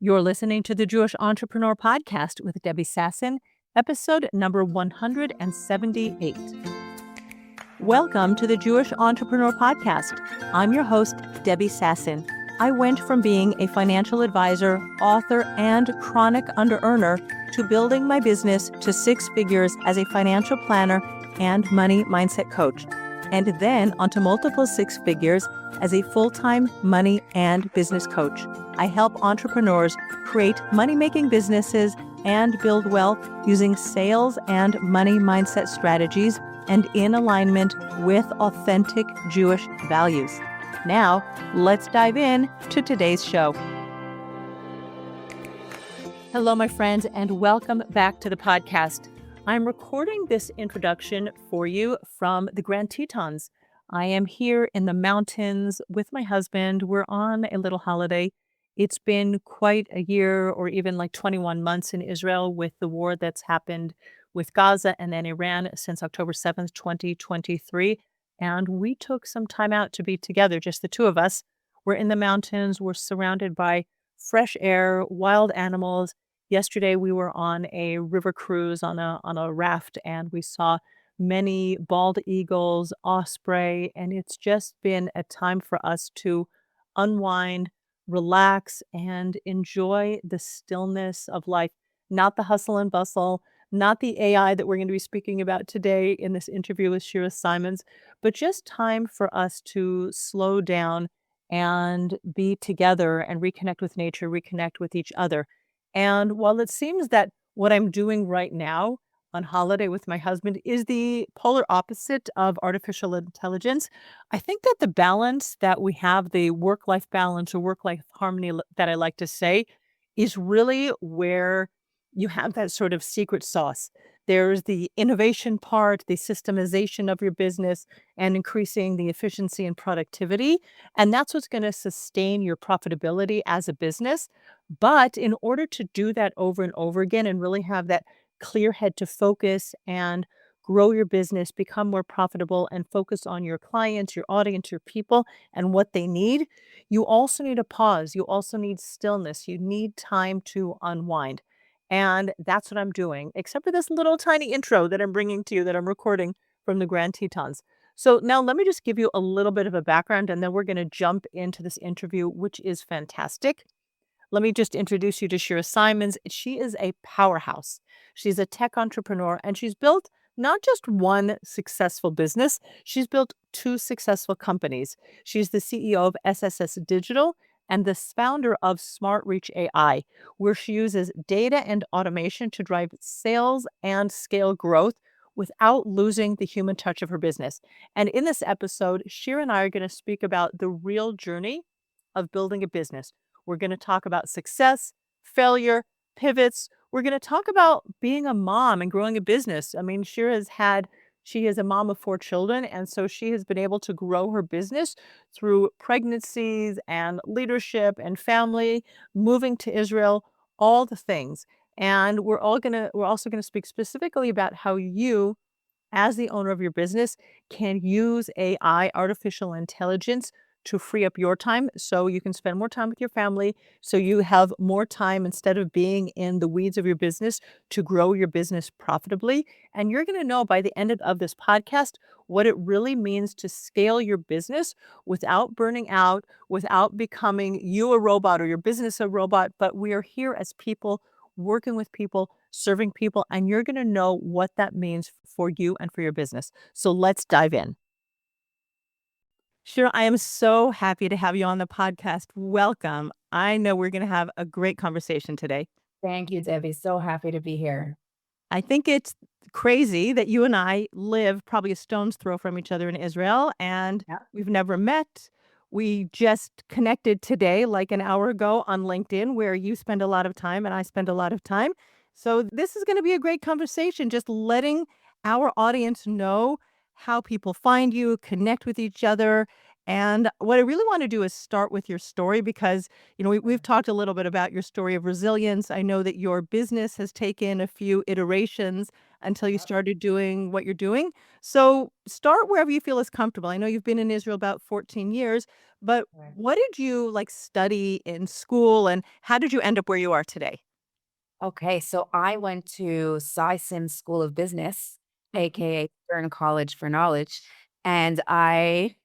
You're listening to the Jewish Entrepreneur Podcast with Debbie Sasson, episode number 178. Welcome to the Jewish Entrepreneur Podcast. I'm your host, Debbie Sasson. I went from being a financial advisor, author, and chronic under-earner to building my business to six figures as a financial planner and money mindset coach, and then onto multiple six figures as a full-time money and business coach. I help entrepreneurs create money-making businesses and build wealth using sales and money mindset strategies and in alignment with authentic Jewish values. Now, let's dive in to today's show. Hello, my friends, and welcome back to the podcast. I'm recording this introduction for you from the Grand Tetons. I am here in the mountains with my husband. We're on a little holiday. It's been quite a year or even like 21 months in Israel with the war that's happened with Gaza and then Iran since October 7th, 2023. And we took some time out to be together, just the two of us. We're in the mountains. We're surrounded by fresh air, wild animals. Yesterday, we were on a river cruise on a raft, and we saw many bald eagles, osprey, and it's just been a time for us to unwind, relax, and enjoy the stillness of life, not the hustle and bustle, not the AI that we're going to be speaking about today in this interview with Shira Simmonds, but just time for us to slow down and be together and reconnect with nature, reconnect with each other. And while it seems that what I'm doing right now on holiday with my husband is the polar opposite of artificial intelligence, I think that the balance that we have, the work-life balance or work-life harmony that I like to say, is really where you have that sort of secret sauce. There's the innovation part, the systemization of your business, and increasing the efficiency and productivity. And that's what's going to sustain your profitability as a business. But in order to do that over and over again and really have that clear head to focus and grow your business, become more profitable, and focus on your clients, your audience, your people, and what they need, you also need a pause. You also need stillness. You need time to unwind. And that's what I'm doing, except for this little tiny intro that I'm bringing to you that I'm recording from the Grand Tetons. So now let me just give you a little bit of a background, and then we're going to jump into this interview, which is fantastic. Let me just introduce you to Shira Simmonds. She is a powerhouse. She's a tech entrepreneur, and she's built not just one successful business, she's built two successful companies. She's the CEO of SSS Digital and the founder of Smart Reach AI, where she uses data and automation to drive sales and scale growth without losing the human touch of her business. And in this episode, Shira and I are going to speak about the real journey of building a business. We're going to talk about success, failure, pivots. We're going to talk about being a mom and growing a business. I mean, she is a mom of four children, and so she has been able to grow her business through pregnancies and leadership and family, moving to Israel, all the things. And we're also going to speak specifically about how you, as the owner of your business, can use AI, artificial intelligence, to free up your time so you can spend more time with your family, so you have more time instead of being in the weeds of your business to grow your business profitably. And you're going to know by the end of this podcast what it really means to scale your business without burning out, without becoming you a robot or your business a robot. But we are here as people, working with people, serving people, and you're going to know what that means for you and for your business. So let's dive in. Sure, I am so happy to have you on the podcast. Welcome. I know we're going to have a great conversation today. Thank you, Debbie. So happy to be here. I think it's crazy that you and I live probably a stone's throw from each other in Israel, and Yeah. we've never met. We just connected today, like an hour ago, on LinkedIn, where you spend a lot of time and I spend a lot of time. So this is going to be a great conversation, just letting our audience know how people find you, connect with each other, And what I really want to do is start with your story because, we've Sure. talked a little bit about your story of resilience. I know that your business has taken a few iterations until you Yep. started doing what you're doing. So start wherever you feel is comfortable. I know you've been in Israel about 14 years, but Right. what did you like study in school and how did you end up where you are today? Okay, so I went to Cy Sims School of Business, Mhm. aka Stern College for Knowledge, and I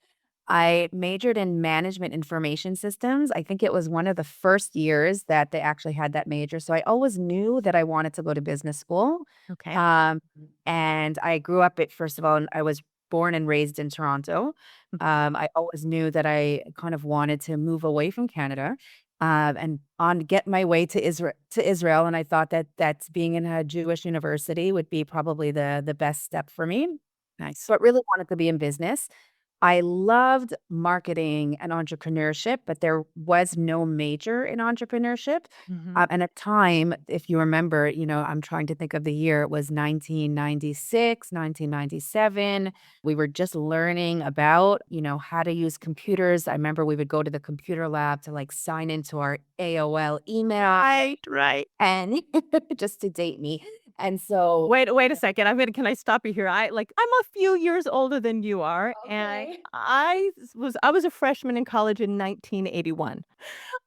majored in management information systems. I think it was one of the first years that they actually had that major. So I always knew that I wanted to go to business school. Okay. Um, and I grew up at, first of all, I was born and raised in Toronto. Mhm. I always knew that I kind of wanted to move away from Canada and on get my way to Israel. And I thought that being in a Jewish university would be probably the best step for me. Nice. So I really wanted to be in business. I loved marketing and entrepreneurship, but there was no major in entrepreneurship. Mhm. And at time, if you remember, I'm trying to think of the year, it was 1996, 1997. We were just learning about, how to use computers. I remember we would go to the computer lab to like sign into our AOL email Right, right. and just to date me. And so, Wait a second. Can I stop you here? I'm a few years older than you are, and okay. I was a freshman in college in 1981.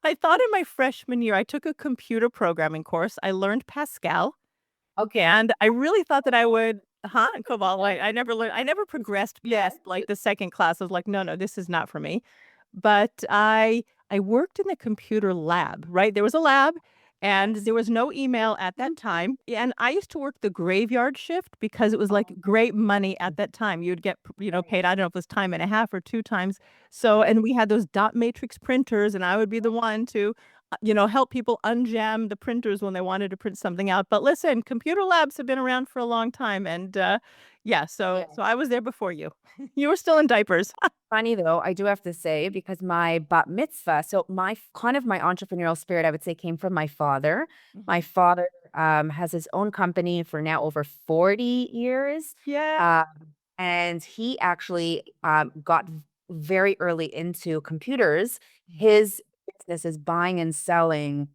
I thought in my freshman year I took a computer programming course. I learned Pascal, Okay. and I really thought that I would Cobol. I never progressed Yes. past like the second class. I was like, no, no, this is not for me. But I worked in the computer lab, right? There was a lab and Yes. there was no email at that time. Yeah, and I used to work the graveyard shift because it was like Oh, great money at that time. You'd get, right. paid, I don't know if it was time and a half or two times. So, and we had those dot matrix printers and I would be the one to, help people unjam the printers when they wanted to print something out. But listen, computer labs have been around for a long time. And yeah, so I was there before you. You were still in diapers. Funny though, I do have to say because my bat mitzvah, so kind of my entrepreneurial spirit, I would say, came from my father. My Mhm. father has his own company for now over 40 years. Yeah. Um, and he actually got very early into computers. His business is buying and selling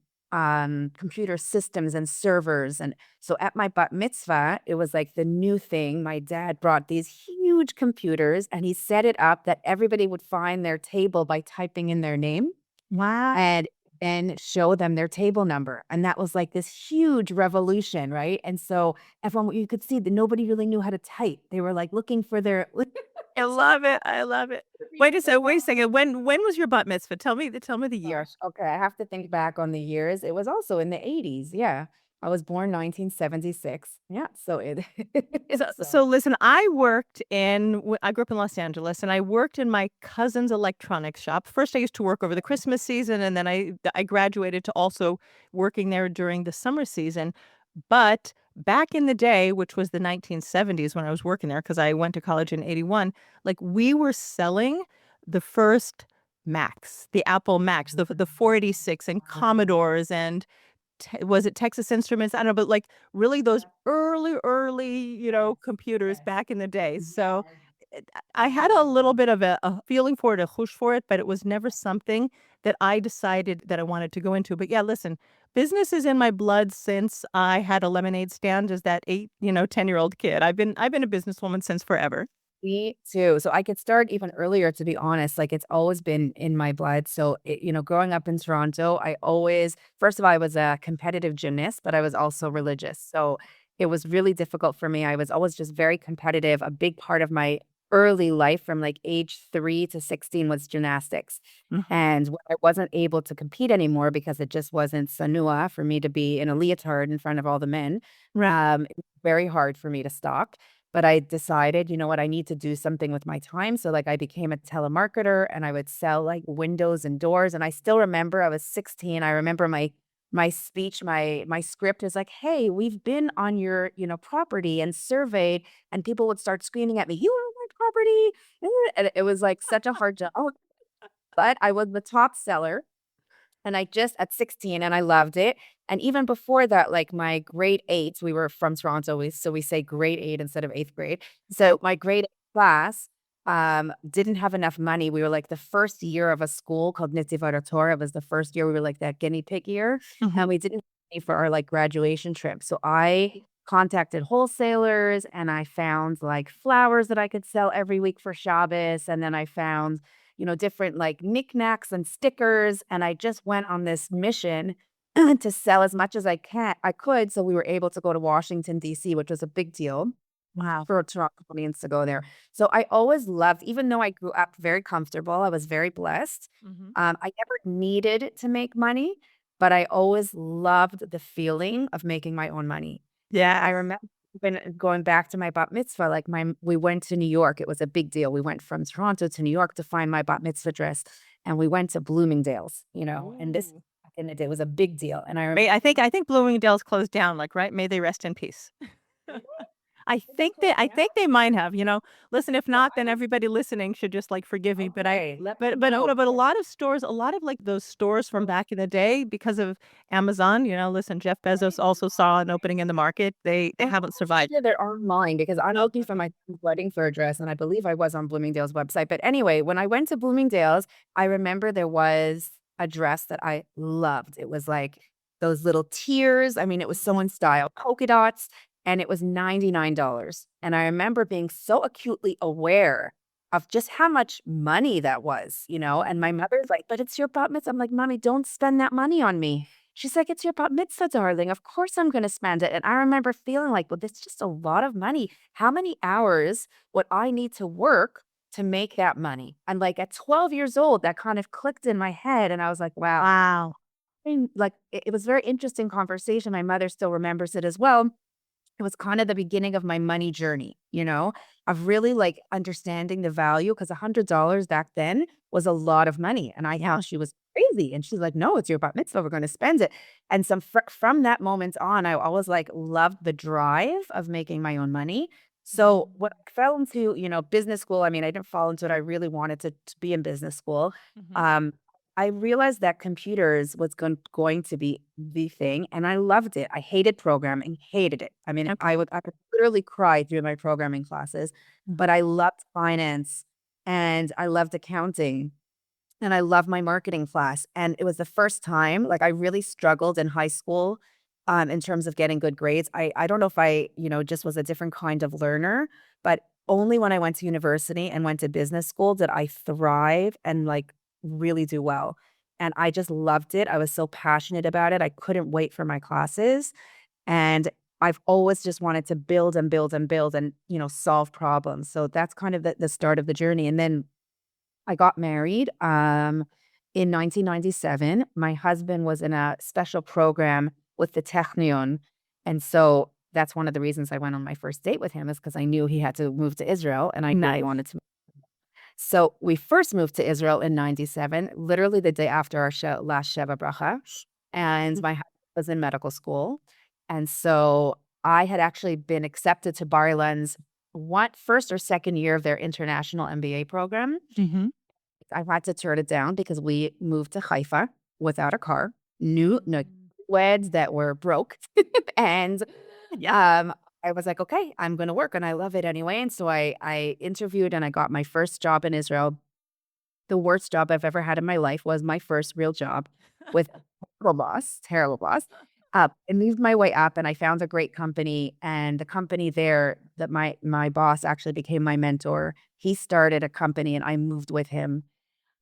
computer systems and servers. And so at my bat mitzvah, it was like the new thing. My dad brought these huge computers and he set it up that everybody would find their table by typing in their name Wow. and then show them their table number. And that was like this huge revolution, right? And so everyone, you could see that nobody really knew how to type. They were like looking for their I love it, I love it. Wait a second, when was your bat mitzvah? Tell me the year. gosh, okay, I have to think back on the years. It was also in the 80s. Yeah. I was born 1976. Yeah. So it So listen, I grew up in Los Angeles, and I worked in my cousin's electronics shop. First, I used to work over the Christmas season, and then I graduated to also working there during the summer season. But back in the day, which was the 1970s when I was working there, because I went to college in 81, like, we were selling the first Macs, the Apple Macs, the 486 and Commodores and was it Texas Instruments? I don't know, but, like, really those early, computers Yes. back in the day. So, Yes. I had a little bit of a feeling for it, a hush for it, but it was never something that I decided that I wanted to go into. But yeah, listen, business is in my blood since I had a lemonade stand as that 8, 10-year-old kid. I've been a businesswoman since forever. Me too. So I could start even earlier, to be honest. Like it's always been in my blood. So, growing up in Toronto, I always, first of all, I was a competitive gymnast, but I was also religious. So it was really difficult for me. I was always just very competitive. A big part of my early life from like age 3 to 16 was gymnastics. Mhm. And when I wasn't able to compete anymore because it just wasn't sanua for me to be in a leotard in front of all the men. Right. It was very hard for me to stop. But I decided, you know what, I need to do something with my time. So like I became a telemarketer and I would sell like windows and doors. And I still remember I was 16. I remember my speech, my script is like, hey, we've been on your, property and surveyed, and people would start screaming at me, you are on my property. And it was like such a hard job. But I was the top seller and I just at 16 and I loved it. And even before that, like my grade eight, we were from Toronto, so we say grade eight instead of eighth grade. So my grade eight class, didn't have enough money. We were like the first year of a school called Nitzivat Torah. It was the first year we were like that guinea pig year, Mhm. and we didn't have money for our like graduation trip. So I contacted wholesalers and I found like flowers that I could sell every week for Shabbos. And then I found, different like knickknacks and stickers. And I just went on this mission to sell as much as I could. So we were able to go to Washington, D.C., which was a big deal Wow. for Torontoians to go there. So I always loved, even though I grew up very comfortable, I was very blessed. Mhm. I never needed to make money, but I always loved the feeling of making my own money. I Yes. remember when going back to my bat mitzvah, like we went to New York. It was a big deal. We went from Toronto to New York to find my bat mitzvah dress, and we went to Bloomingdale's, and this Ooh. back in the day was a big deal. And I think Bloomingdale's closed down, like, right? May they rest in peace. I think they might have, you know? Listen, if not, then everybody listening should just, like, forgive me, but I okay, let me but a know. lot of stores, a lot of, like, those stores from back in the day because of Amazon, listen, Jeff Bezos also saw an opening in the market. They haven't survived. Yeah, they're online because I'm looking for my wedding for a dress, and I believe I was on Bloomingdale's website. But anyway, when I went to Bloomingdale's, I remember there was a dress that I loved. It was like those little tears. I mean, it was so in style, polka dots, and it was $99. And I remember being so acutely aware of just how much money that was. And my mother's like, but it's your bat mitzvah. I'm like, Mommy, don't spend that money on me. She's like, "It's your bat mitzvah, darling. Of course I'm gonna spend it." And I remember feeling like, "Well, that's just a lot of money. How many hours would I need to work to make that money?" And like at 12 years old, that kind of clicked in my head, and I was like, "Wow." Wow. And like it was a very interesting conversation. My mother still remembers it as well. It was kind of the beginning of my money journey, of really like understanding the value because $100 back then was a lot of money. And I Yeah. thought she was crazy. And she's like, no, it's your bat mitzvah. We're going to spend it. And from that moment on, I always like loved the drive of making my own money. So when Mm. I fell into business school, I mean, I didn't fall into it. I really wanted to be in business school. Mhm. Um, I realized that computers was going to be the thing, and I loved it. I hated programming, hated it. I mean, Okay. I could literally cry through my programming classes, but Mhm. I loved finance and I loved accounting and I loved my marketing class. And it was the first time, like I really struggled in high school in terms of getting good grades. I don't know if I just was a different kind of learner, but only when I went to university and went to business school did I thrive and like really do well. And I just loved it. I was so passionate about it. I couldn't wait for my classes. And I've always just wanted to build and build and build and solve problems. So that's kind of the start of the journey. And then I got married in 1997. My husband was in a special program with the Technion. And so that's one of the reasons I went on my first date with him is because I knew he had to move to Israel and I knew he Nice. wanted to. So we first moved to Israel in 97, literally the day after our last Sheva Bracha. And my husband was in medical school. And so I had actually been accepted to Bar Ilan's first or second year of their international MBA program. Mhm. I had to turn it down because we moved to Haifa without a car, new no Mm. weds that were broke, and, Yeah. um, I was like, "Okay, I'm gonna work," and I love it anyway, and so I interviewed and I got my first job in Israel. The worst job I've ever had in my life was my first real job with a terrible boss. I moved my way up and I found a great company, and the company there that my boss actually became my mentor. He started a company and I moved with him.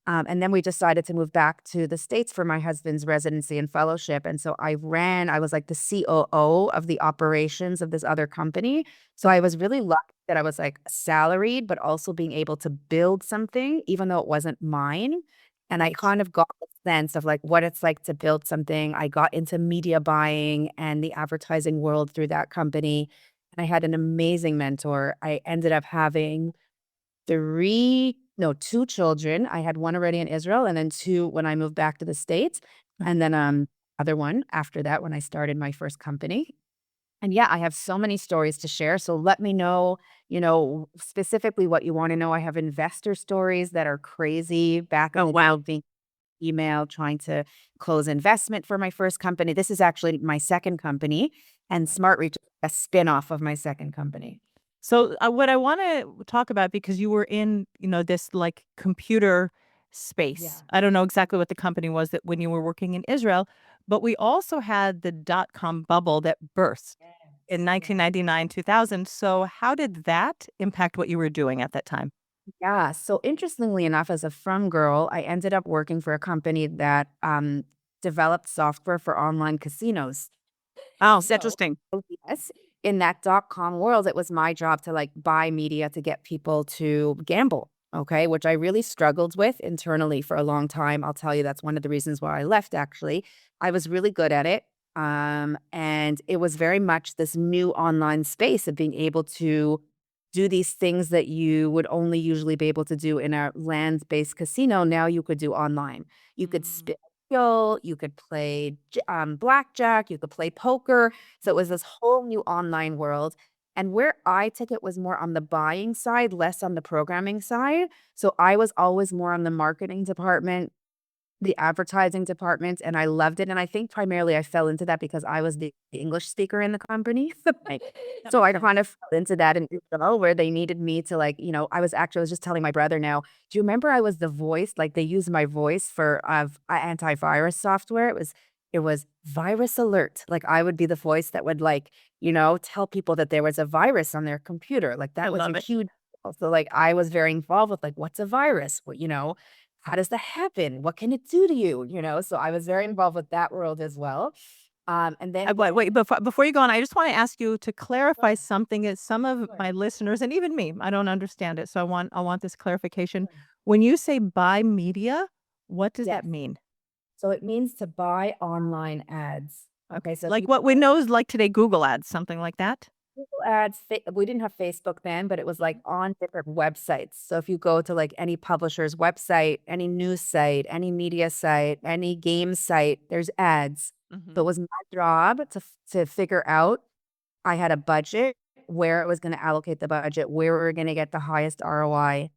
And then we decided to move back to the States for my husband's residency and fellowship. And so I was like the COO of the operations of this other company. So I was really lucky that I was like salaried, but also being able to build something, even though it wasn't mine. And I Right. kind of got a sense of like what it's like to build something. I got into media buying and the advertising world through that company. And I had an amazing mentor. I ended up having 3 no, 2 children. I had 1 already in Israel and then 2 when I moved back to the States, and then, other one after that when I started my first company. And yeah, I have so many stories to share, so let me know specifically what you wanna know. I have investor stories that are crazy back in Oh, the day wow. being email, trying to close investment for my first company. This is actually my second company, and SmartReach is a spinoff of my second company. So, what I want to talk about, because you were in, this like computer space. Yeah. I don't know exactly what the company was that when you were working in Israel, but we also had the dot-com bubble that burst in Yes. Yeah. 1999, 2000. So, how did that impact what you were doing at that time? Yeah. So interestingly enough, as a frum girl, I ended up working for a company that developed software for online casinos. Oh, So, interesting. yes, in that .com world, it was my job to like buy media to get people to gamble. Okay, which I really struggled with internally for a long time. I'll tell you that's one of the reasons why I left. Actually, I was really good at it, and it was very much this new online space of being able to do these things that you would only usually be able to do in a land-based casino. Now you could do online. You could Mm. spin skill, you could play blackjack, you could play poker. So it was this whole new online world. And where I took it was more on the buying side, less on the programming side. So I was always more on the marketing department, the advertising department, and I loved it, and I think primarily I fell into that because I was the English speaker in the company. Right. That So makes I sense. kind of fell into that and where they needed me to, like, I was just telling my brother now, do you remember I was the voice, like, they used my voice for, antivirus software? It was virus alert, like, I would be the voice that would, like, tell people that there was a virus on their computer, like, I that was a love it. huge deal. So, like, I was very involved with, like, what's a virus? What, how does that happen? What can it do to you? So I was very involved with that world as well. And then Wait, before you go on, I just want to ask you to clarify Sure, something that some of sure, my listeners and even me, I don't understand it. So I want this clarification. sure. When you say buy media, what does that Yes. mean? So it means to buy online ads. Okay, Okay. so if Like you what we go know is like today Google ads, something like that? Google Ads, we didn't have Facebook then, but it was like on different websites. So if you go to like any publisher's website, any news site, any media site, any game site, there's ads. So it Mhm. was my job to figure out. I had a budget, where it was going to allocate the budget, where we were going to get the highest ROI.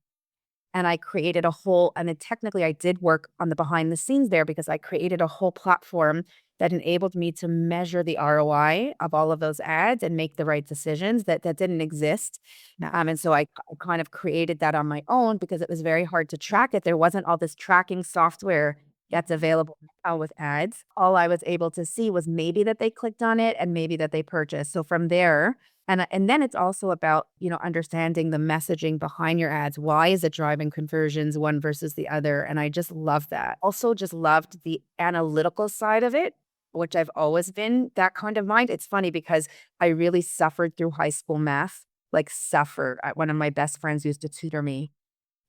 And I created a whole, and then technically I did work on the behind the scenes there because I created a whole platform that enabled me to measure the ROI of all of those ads and make the right decisions that didn't exist. And so I kind of created that on my own because it was very hard to track it. There wasn't all this tracking software that's Mhm. available now with ads. All I was able to see was maybe that they clicked on it and maybe that they purchased. So from there, and then it's also about, understanding the messaging behind your ads. Why is it driving conversions one versus the other? And I just love that. Also just loved the analytical side of it, which I've always been that kind of mind. It's funny because I really suffered through high school math, like suffered. One of my best friends used to tutor me.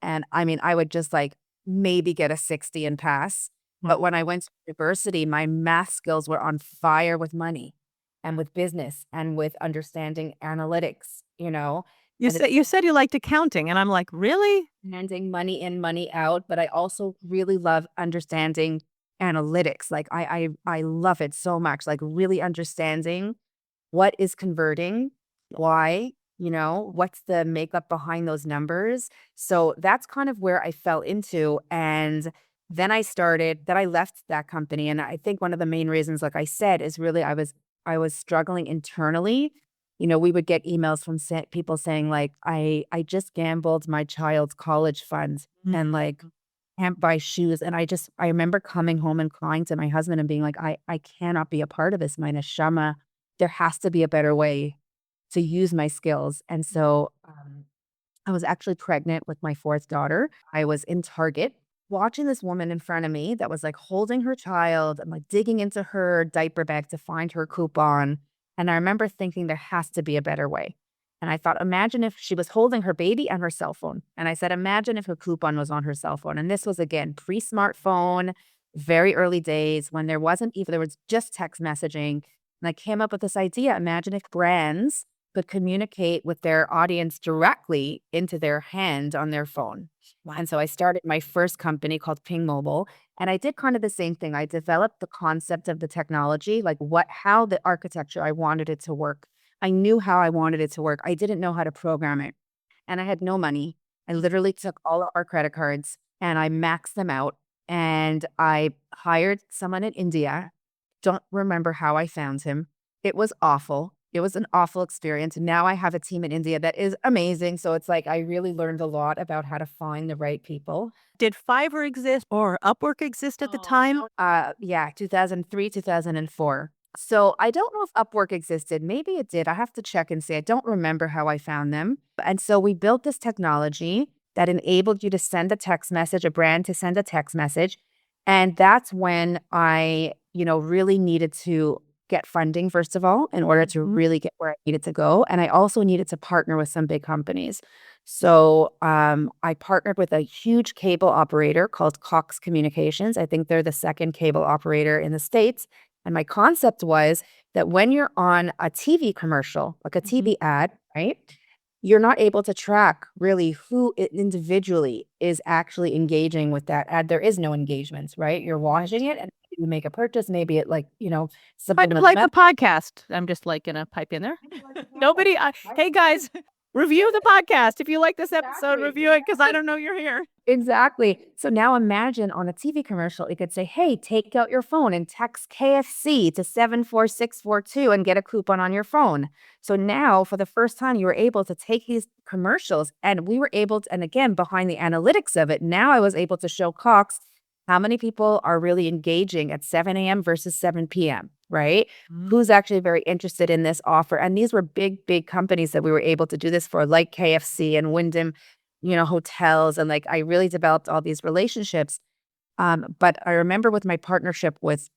And I mean, I would just like maybe get a 60 and pass. But when I went to university, my math skills were on fire with money and with business and with understanding analytics. You And said it's you so said you liked accounting, and I'm like, "Really?" handing money in, money out. But I also really love understanding analytics. Like I love it so much. Like really understanding what is converting, why, what's the makeup behind those numbers. So that's kind of where I fell into. And then I left that company. And I think one of the main reasons, like I said, is really I was struggling internally. We would get emails from people saying like, I just gambled my child's college funds and like Mhm. can't buy shoes. And I remember coming home and crying to my husband and being like, I cannot be a part of this, my neshama. There has to be a better way to use my skills. And so I was actually pregnant with my fourth daughter. I was in Target watching this woman in front of me that was like holding her child and like digging into her diaper bag to find her coupon. And I remember thinking there has to be a better way. And I thought, imagine if she was holding her baby and her cell phone. And I said, imagine if her coupon was on her cell phone. And this was again pre smartphone, very early days when there was just text messaging. And I came up with this idea. Imagine if brands could communicate with their audience directly into their hand on their phone. Wow. And so I started my first company called Ping Mobile. And I did kind of the same thing. I developed the concept of the technology, like how the architecture I wanted it to work. I knew how I wanted it to work. I didn't know how to program it. And I had no money. I literally took all of our credit cards and I maxed them out. And I hired someone in India. Don't remember how I found him. It was awful. It was an awful experience. Now I have a team in India that is amazing. So it's like I really learned a lot about how to find the right people. Did Fiverr exist or Upwork exist at the time? Yeah, 2003, 2004. So I don't know if Upwork existed. Maybe it did. I have to check and see. I don't remember how I found them. And so we built this technology that enabled you to send a text message, a brand to send a text message. And that's when I, really needed to get funding, first of all, in order to Mhm. really get where I needed to go. And I also needed to partner with some big companies. So I partnered with a huge cable operator called Cox Communications. I think they're the second cable operator in the States. And my concept was that when you're on a TV commercial, like a Mhm. TV ad, right? You're not able to track really who individually is actually engaging with that ad. There is no engagements, right? You're watching it and you make a purchase, maybe it like, Kind of subliminal like a podcast. I'm just like gonna pipe in there. Nobody, hey guys, review the podcast. If you like this episode, Exactly. review it because I don't know you're here. Exactly. So now imagine on a TV commercial, it could say, hey, take out your phone and text KFC to 74642 and get a coupon on your phone. So now, for the first time, you were able to take these commercials and we were able to, and again, behind the analytics of it, now I was able to show Cox how many people are really engaging at 7 a.m. versus 7 p.m., right? Mm. Who's actually very interested in this offer. And these were big, big companies that we were able to do this for, like KFC and Wyndham hotels, and like I really developed all these relationships. But I remember with my partnership with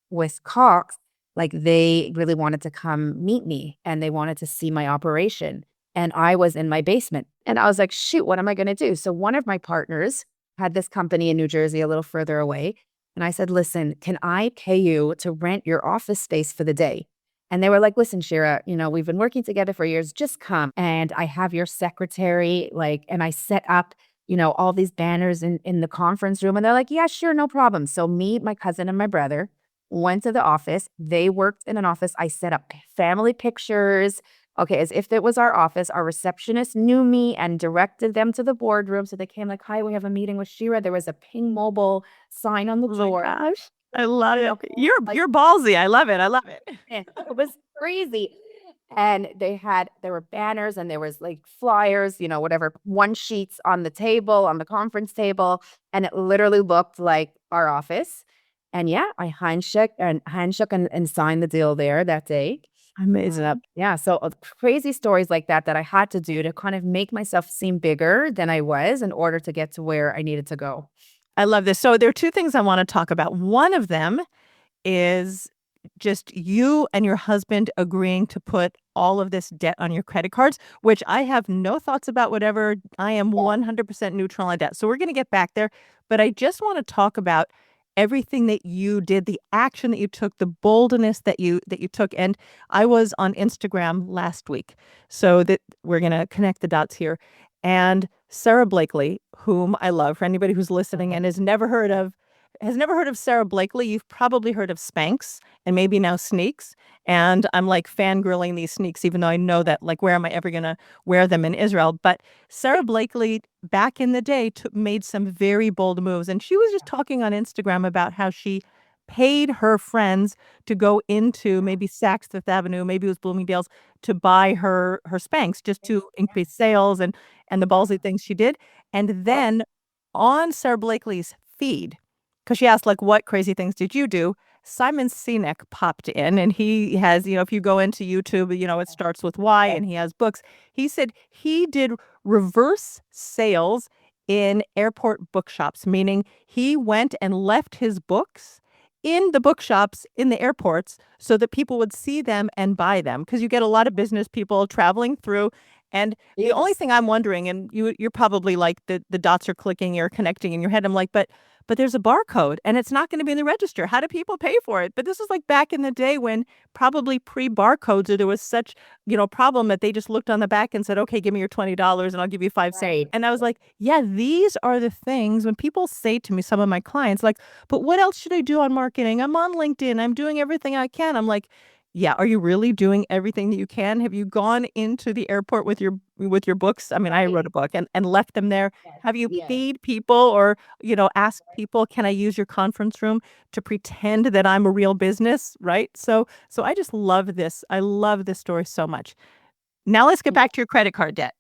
Cox, like they really wanted to come meet me and they wanted to see my operation. And I was in my basement. And I was like, shoot, what am I gonna do? So one of my partners had this company in New Jersey, a little further away. And I said, listen, can I pay you to rent your office space for the day? And they were like, listen, Shira, we've been working together for years. Just come. And I have your secretary, like, and I set up, all these banners in the conference room. And they're like, yeah, sure, no problem. So me, my cousin, and my brother went to the office. They worked in an office. I set up family pictures. Okay, as if it was our office. Our receptionist knew me and directed them to the boardroom. So they came like, hi, we have a meeting with Shira. There was a Ping Mobile sign on the Oh my door. gosh. I love it. Like You're ballsy. I love it. I love it. it was crazy. And there were banners and there was like flyers, whatever, one sheets on the table, on the conference table, and it literally looked like our office. And yeah, I handshook and signed the deal there that day. Amazing. Yeah, so crazy stories like that I had to do to kind of make myself seem bigger than I was in order to get to where I needed to go. I love this. So there are two things I want to talk about. One of them is just you and your husband agreeing to put all of this debt on your credit cards, which I have no thoughts about whatever. I am 100% neutral on debt. So we're going to get back there. But I just want to talk about everything that you did, the action that you took, the boldness that you took. And I was on Instagram last week. So that we're going to connect the dots here. And Sarah Blakely, whom I love, for anybody who's listening and has never heard of Sarah Blakely, you've probably heard of Spanx and maybe now Sneaks. And I'm like fangirling these sneaks, even though I know that, like, where am I ever going to wear them in Israel? But Sarah Blakely, back in the day, made some very bold moves. And she was just talking on Instagram about how she paid her friends to go into maybe Saks Fifth Avenue, maybe it was Bloomingdale's, to buy her Spanx just to increase sales and the ballsy things she did. And then on Sarah Blakely's feed, because she asked, like, what crazy things did you do? Simon Sinek popped in, and he has, if you go into YouTube, it starts with Y, and he has books. He said he did reverse sales in airport bookshops, meaning he went and left his books in the bookshops in the airports so that people would see them and buy them. Because you get a lot of business people traveling through. And the only thing I'm wondering, and you're probably like the dots are clicking, you're connecting in your head. I'm like, but there's a barcode and it's not going to be in the register. How do people pay for it? But this is like back in the day when probably pre-barcodes, or there was such, problem that they just looked on the back and said, okay, give me your $20 and I'll give you 5 cents. Right. And I was like, yeah, these are the things when people say to me, some of my clients, like, but what else should I do on marketing? I'm on LinkedIn. I'm doing everything I can. I'm like, Yeah, are you really doing everything that you can? Have you gone into the airport with your books? I mean, I wrote Right. a book and left them there. Yes. Have you Yes. paid people or, asked people, "Can I use your conference room to pretend that I'm a real business?" Right? So I just love this. I love this story so much. Now let's get back to your credit card debt.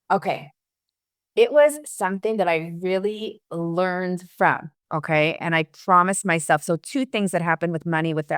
Okay. It was something that I really learned from, okay? And I promised myself so 2 things that happened with money with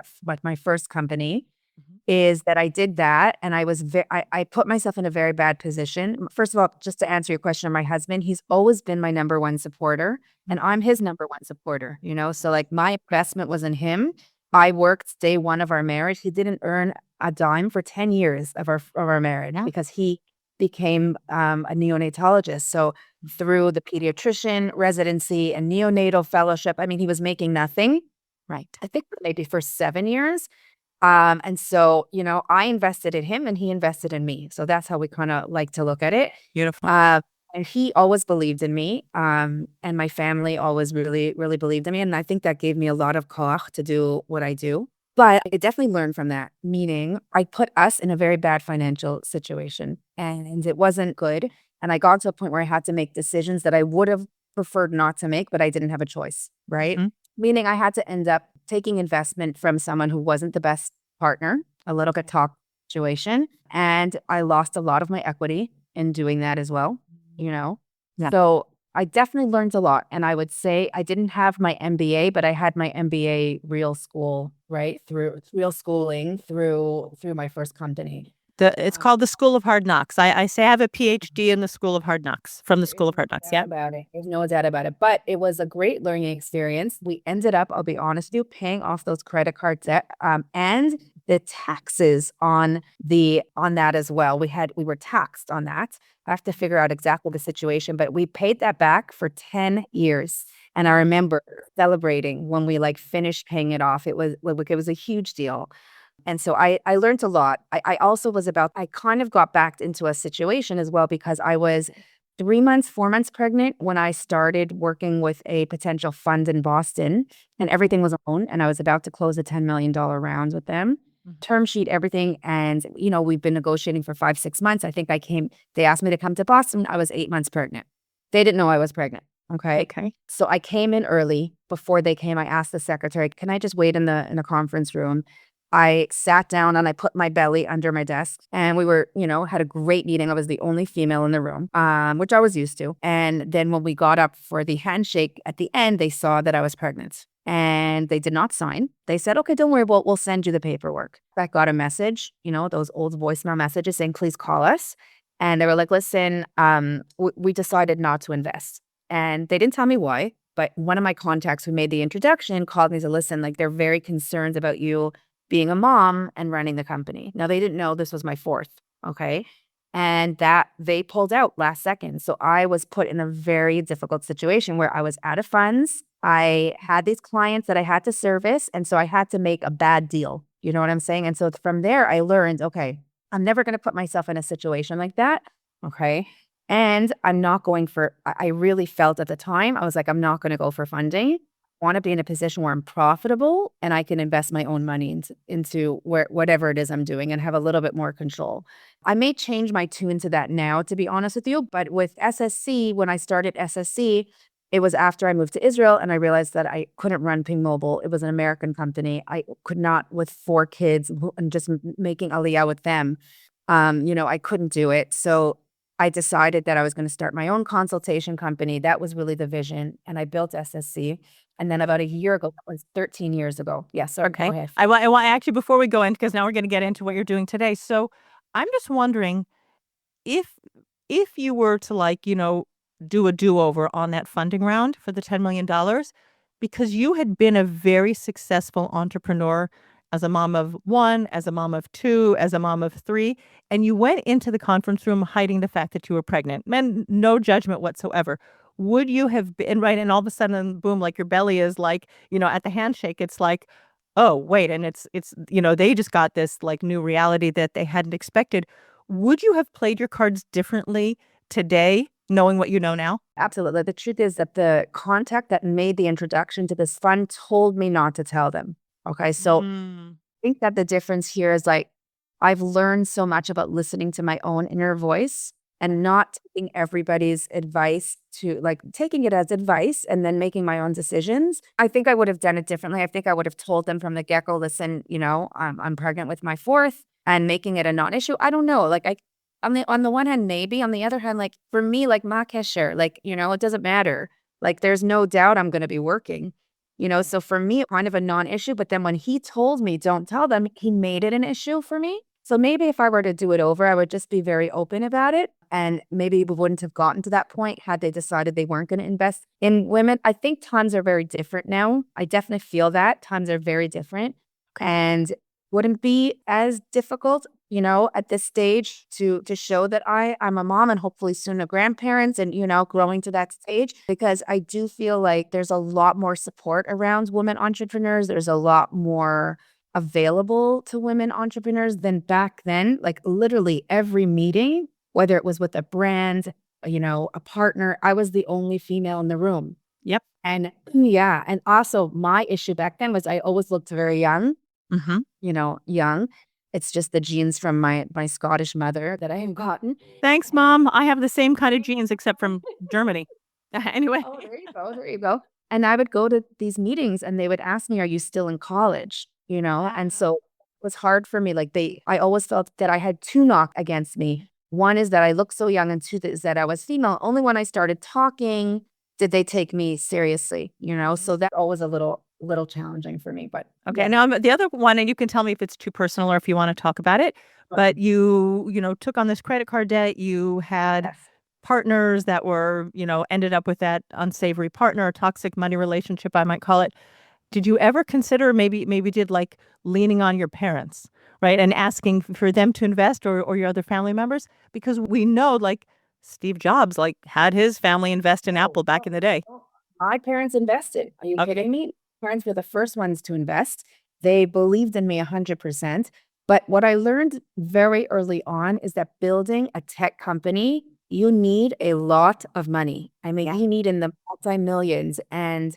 my first company Mhm. is that I did that and I put myself in a very bad position. First of all, just to answer your question, my husband, he's always been my number one supporter and Mhm. I'm his number one supporter, you know? So like my investment was in him. I worked day 1 of our marriage. He didn't earn a dime for 10 years of our marriage Yeah. because he became a neonatologist. So through the pediatrician residency and neonatal fellowship, I mean, he was making nothing. Right. I think maybe for 7 years. And so, I invested in him and he invested in me. So that's how we kind of like to look at it. Beautiful. Uh, and he always believed in me. And my family always really, really believed in me. And I think that gave me a lot of koach to do what I do. But I definitely learned from that, meaning I put us in a very bad financial situation and it wasn't good. And I got to a point where I had to make decisions that I would have preferred not to make, but I didn't have a choice, right? Mhm. Meaning I had to end up taking investment from someone who wasn't the best partner, a little bit toxic situation. And I lost a lot of my equity in doing that as well, you know? Yeah. So I definitely learned a lot. And I would say I didn't have my MBA, but I had my MBA real school, right? Through real schooling through my first company. It's called the School of Hard Knocks. I say I have a PhD in the School of Hard Knocks from the There is School of no Hard Knocks. doubt Yeah. about it. There's no doubt about it. But it was a great learning experience. We ended up, I'll be honest with you, paying off those credit card debt and the taxes on that as well. We were taxed on that. I have to figure out exactly the situation, but we paid that back for 10 years. And I remember celebrating when we like finished paying it off. It was a huge deal. And so I learned a lot. I also I kind of got backed into a situation as well because I was 3 months, 4 months pregnant when I started working with a potential fund in Boston and everything was on. And I was about to close a $10 million round with them, Mhm. term sheet, everything. And, we've been negotiating for 5, 6 months. They asked me to come to Boston. I was 8 months pregnant. They didn't know I was pregnant. Okay. Okay. So I came in early. Before they came, I asked the secretary, can I just wait in the conference room? I sat down and I put my belly under my desk and we were, had a great meeting. I was the only female in the room, which I was used to. And then when we got up for the handshake at the end, they saw that I was pregnant and they did not sign. They said, okay, don't worry, we'll send you the paperwork. I got a message, those old voicemail messages saying, please call us. And they were like, listen, we decided not to invest. And they didn't tell me why. But one of my contacts who made the introduction called me and said, listen, like they're very concerned about you being a mom and running the company. Now, they didn't know this was my fourth, okay? And that they pulled out last second. So I was put in a very difficult situation where I was out of funds. I had these clients that I had to service. And so I had to make a bad deal. You know what I'm saying? And so from there, I learned, okay, I'm never going to put myself in a situation like that. Okay. And I'm not going for, I really felt at the time, I was like, I'm not going to go for funding want to be in a position where I'm profitable and I can invest my own money into whatever it is I'm doing and have a little bit more control. I may change my tune to that now, to be honest with you. But with SSC, when I started SSC, it was after I moved to Israel and I realized that I couldn't run Ping Mobile. It was an American company. I could not, with 4 kids and just making Aliyah with them, I couldn't do it. So I decided that I was going to start my own consultation company. That was really the vision. And I built SSC. And then about a year ago, that was 13 years ago. Yeah, sorry, go Okay. ahead. I want actually before we go in, because now we're going to get into what you're doing today. So I'm just wondering if you were to do a do-over on that funding round for the $10 million, because you had been a very successful entrepreneur as a mom of one, as a mom of two, as a mom of three, and you went into the conference room hiding the fact that you were pregnant. Men, no judgment whatsoever. Would you have been right? And all of a sudden, boom, like your belly is like, at the handshake, it's like, oh, wait, and they just got this like new reality that they hadn't expected. Would you have played your cards differently today, knowing what you know now? Absolutely. The truth is that the contact that made the introduction to this fund told me not to tell them. Okay. So Mm. think that the difference here is like I've learned so much about listening to my own inner voice and not taking everybody's advice to like taking it as advice and then making my own decisions. I think I would have done it differently. I think I would have told them from the get-go, listen, I'm pregnant with my fourth and making it a non-issue. I don't know. Like on the one hand, maybe. On the other hand, like for me, like ma kesher, like, it doesn't matter. Like there's no doubt I'm gonna be working. So for me, kind of a non-issue. But then when he told me, don't tell them, he made it an issue for me. So maybe if I were to do it over, I would just be very open about it. And maybe we wouldn't have gotten to that point had they decided they weren't going to invest in women. I think times are very different now. I definitely feel that times are very different and wouldn't be as difficult, at this stage to show that I'm a mom and hopefully soon a grandparent and, growing to that stage, because I do feel like there's a lot more support around women entrepreneurs. There's a lot more available to women entrepreneurs than back then. Like literally every meeting, whether it was with a brand, a partner, I was the only female in the room. Yep. And yeah, and also my issue back then was I always looked very young, Mm-hmm. young. It's just the genes from my Scottish mother that I have gotten. Thanks, Mom. I have the same kind of genes except from Germany. Anyway. Oh, there you go. There you go. And I would go to these meetings and they would ask me, are you still in college? And so it was hard for me. Like I always felt that I had two knock against me. One is that I looked so young, and two is that I was female. Only when I started talking did they take me seriously, So that always a little challenging for me. But Okay. Now the other one, and you can tell me if it's too personal or if you want to talk about it. But you took on this credit card debt. You had yes. partners that were, ended up with that unsavory partner, a toxic money relationship, I might call it. Did you ever consider maybe did like leaning on your parents, right? And asking for them to invest or your other family members? Because we know like Steve Jobs like had his family invest in Oh, Apple back oh, in the day. oh. My parents invested. Are you Okay. kidding me? Parents were the first ones to invest. They believed in me 100%. But what I learned very early on is that building a tech company, you need a lot of money. I mean, you need in the multi-millions. And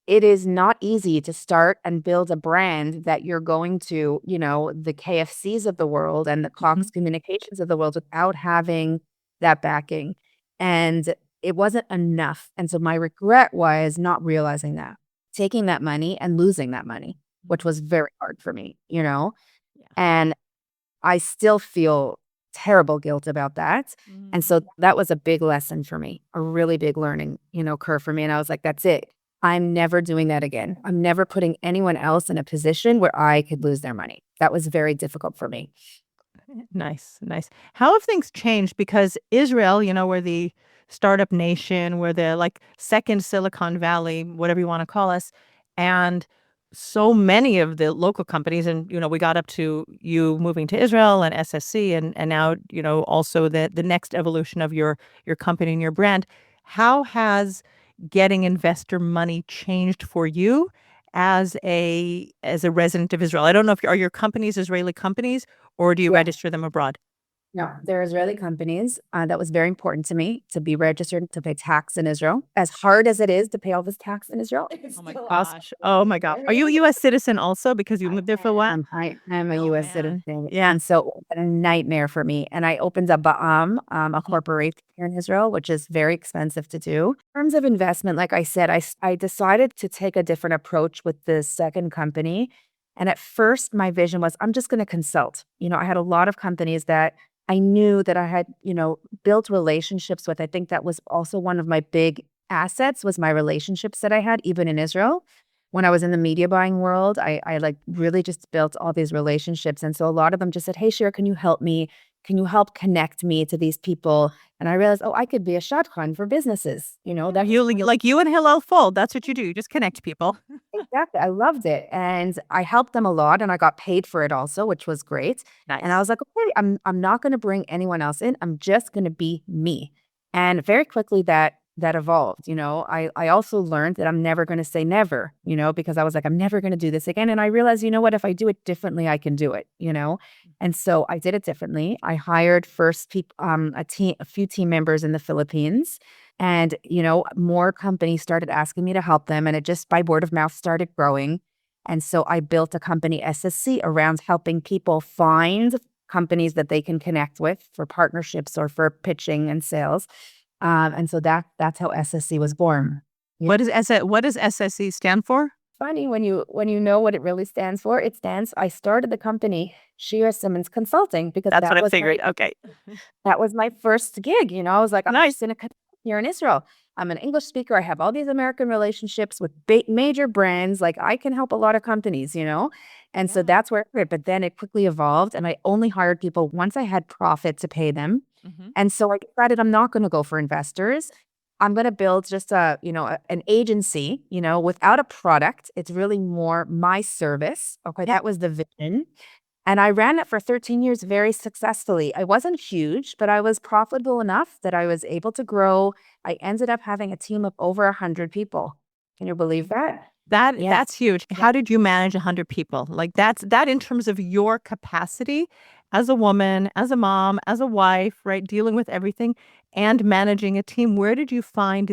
it is not easy to start and build a brand that you're going to, the KFCs of the world and the Cox Communications of the world without having that backing. And it wasn't enough. And so my regret was not realizing that, taking that money and losing that money, which was very hard for me, Yeah. and I still feel terrible guilt about that. And so that was a big lesson for me, a really big learning, curve for me. And I was like, that's it. I'm never doing that again. I'm never putting anyone else in a position where I could lose their money. That was very difficult for me. Nice, nice. How have things changed? Because Israel, we're the startup nation, we're the like second Silicon Valley, whatever you want to call us. And so many of the local companies, and we got up to you moving to Israel and SSC and now, also the next evolution of your company and your brand. How has getting investor money changed for you as a resident of Israel? I don't know if are your companies Israeli companies or do you Yeah. register them abroad? No, they're Israeli companies. That was very important to me to be registered to pay tax in Israel. As hard as it is to pay all this tax in Israel, it's Oh my still awesome. gosh. Oh my God. Are you a U.S. citizen also because you lived there for a while? I am a Oh U.S. man. citizen, Yeah. and so it was a nightmare for me. And I opened up a corporation here in Israel, which is very expensive to do. In terms of investment, like I said, I decided to take a different approach with the second company. And at first, my vision was I'm just going to consult. I had a lot of companies that I knew that I had, built relationships with. I think that was also one of my big assets was my relationships that I had, even in Israel. When I was in the media buying world, I like really just built all these relationships. And so a lot of them just said, hey, Shira, can you help me? Can you help connect me to these people? And I realized, oh, I could be a shotgun for businesses. That was Like you and Hillel Fold. That's what you do. You just connect people. exactly. I loved it. And I helped them a lot and I got paid for it also, which was great. And I Nice. was like, okay, I'm not going to bring anyone else in. I'm just going to be me. And very quickly that evolved. I also learned that I'm never going to say never, because I was like, I'm never going to do this again. And I realized, what, if I do it differently, I can do it. And so I did it differently. I hired first people, a few team members in the Philippines. And, more companies started asking me to help them. And it just by word of mouth started growing. And so I built a company, SSC, around helping people find companies that they can connect with for partnerships or for pitching and sales. And so that's how SSC was born. Yeah. What does SSE stand for? Funny when you know what it really stands for. It stands. I started the company Shira Simmonds Consulting because That's what I figured. Okay. that was my first gig. I was like, I'm Nice. just in a company here in Israel. I'm an English speaker. I have all these American relationships with major brands. Like I can help a lot of companies. And so Yeah. that's where but then it quickly evolved and I only hired people once I had profit to pay them. Mhm. And so I decided I'm not going to go for investors. I'm going to build just an agency, without a product. It's really more my service. Okay. That was the vision. And I ran it for 13 years very successfully. I wasn't huge, but I was profitable enough that I was able to grow. I ended up having a team of over 100 people. Can you believe that? Yeah. That's huge. How did you manage 100 people? Like that in terms of your capacity as a woman, as a mom, as a wife, right? Dealing with everything and managing a team. Where did you find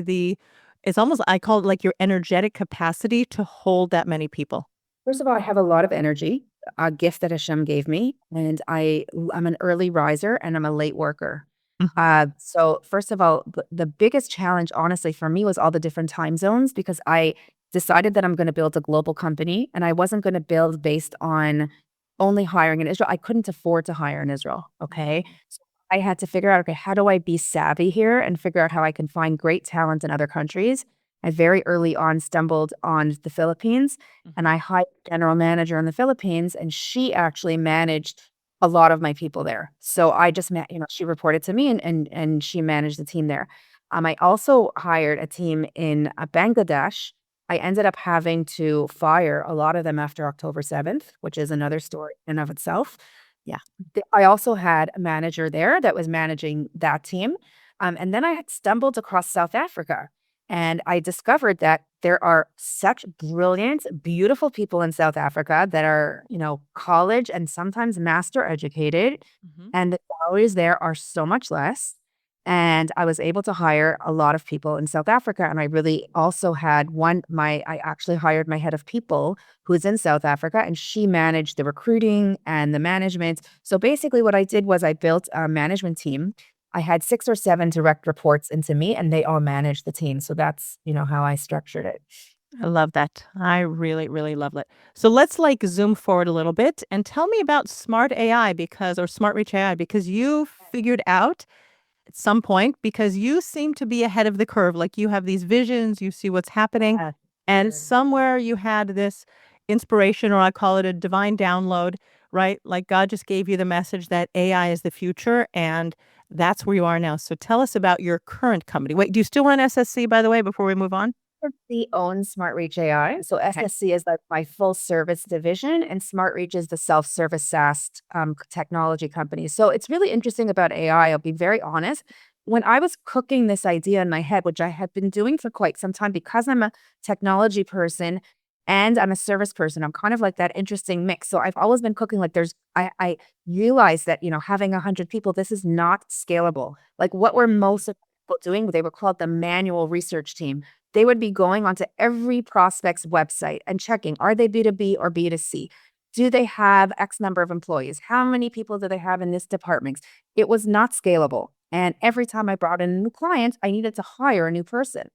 it's almost, I call it like your energetic capacity to hold that many people? First of all, I have a lot of energy, a gift that Hashem gave me, and I'm an early riser and I'm a late worker. Mhm. So first of all, the biggest challenge, honestly, for me was all the different time zones because I decided that I'm going to build a global company and I wasn't going to build based on only hiring in Israel. I couldn't afford to hire in Israel. Okay. So I had to figure out, okay, how do I be savvy here and figure out how I can find great talent in other countries? I very early on stumbled on the Philippines and Mhm. I hired a general manager in the Philippines, and she actually managed a lot of my people there. So I just she reported to me and she managed the team there. I also hired a team in Bangladesh. I ended up having to fire a lot of them after October 7th, which is another story in and of itself. Yeah. I also had a manager there that was managing that team. And then I had stumbled across South Africa. And I discovered that there are such brilliant, beautiful people in South Africa that are, college and sometimes master educated, Mhm. and the salaries there are so much less. And I was able to hire a lot of people in South Africa. And I really also had I actually hired my head of people who is in South Africa, and she managed the recruiting and the management. So basically, what I did was I built a management team. I had 6 or 7 direct reports into me, and they all managed the team. So that's how I structured it. I love that. I really, really love it. So let's like zoom forward a little bit and tell me about smart AI or smart reach AI because you figured out at some point because you seem to be ahead of the curve. Like you have these visions, you see what's happening, Yeah. and somewhere you had this inspiration, or I call it a divine download, right? Like God just gave you the message that AI is the future, and that's where you are now. So tell us about your current company. Wait, do you still run SSC, by the way, before we move on? SSC owns Smart Reach AI. So SSC is like my full service division, and Smart Reach is the self-service SaaS technology company. So it's really interesting about AI. I'll be very honest. When I was cooking this idea in my head, which I had been doing for quite some time, because I'm a technology person and I'm a service person, I'm kind of like that interesting mix. So I've always been cooking like I realized that, having 100 people, this is not scalable. Like what were most of the people doing? They were called the manual research team. They would be going onto every prospect's website and checking, are they B2B or B2C? Do they have X number of employees? How many people do they have in this department? It was not scalable. And every time I brought in a new client, I needed to hire a new person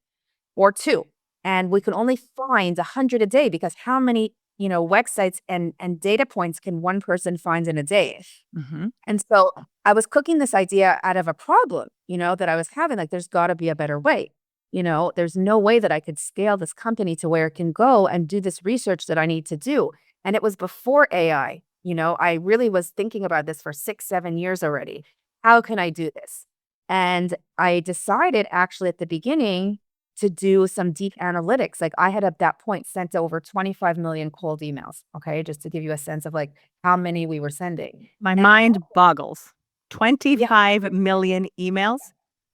or two. And we could only find 100 a day because how many websites and data points can one person find in a day? Hmm. And so I was cooking this idea out of a problem that I was having. Like, there's got to be a better way. There's no way that I could scale this company to where it can go and do this research that I need to do. And it was before AI. I really was thinking about this for 6, 7 years already. How can I do this? And I decided actually at the beginning to do some deep analytics. Like I had at that point sent over 25 million cold emails. Okay. Just to give you a sense of like how many we were sending. My And mind boggles. yeah, 25 million emails.